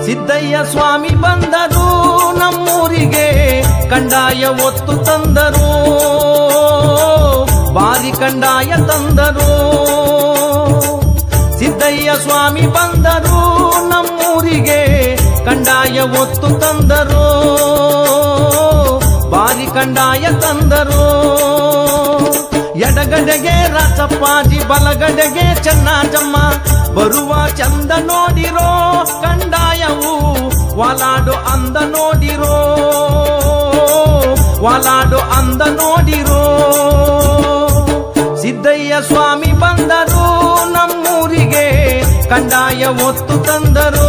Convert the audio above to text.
ಸಿದ್ದಯ್ಯ ಸ್ವಾಮಿ ಬಂದರು ನಮ್ಮೂರಿಗೆ ಕಂದಾಯ ಒತ್ತು ತಂದರು ಬಾರಿ ಕಂದಾಯ ತಂದರು ಸಿದ್ದಯ್ಯ ಸ್ವಾಮಿ ಬಂದರು ನಮ್ಮೂರಿಗೆ ಕಂದಾಯ ಒತ್ತು ತಂದರು ಬಾರಿ ಕಂದಾಯ ತಂದರು ಎಡಗಡೆಗೆ ರಾಚಪ್ಪಾಜಿ ಬಲಗಡೆಗೆ ಚೆನ್ನಾಜಮ್ಮ ಬರುವ ಚಂದ ನೋಡಿರೋ ಕಂದಾಯವು ವಾಲಾಡು ಅಂದ ನೋಡಿರೋ ವಾಲಾಡು ಅಂದ ನೋಡಿರೋ ಸಿದ್ದಯ್ಯ ಸ್ವಾಮಿ ಬಂದರು ನಮ್ಮೂರಿಗೆ ಕಂದಾಯ ಒತ್ತು ತಂದರು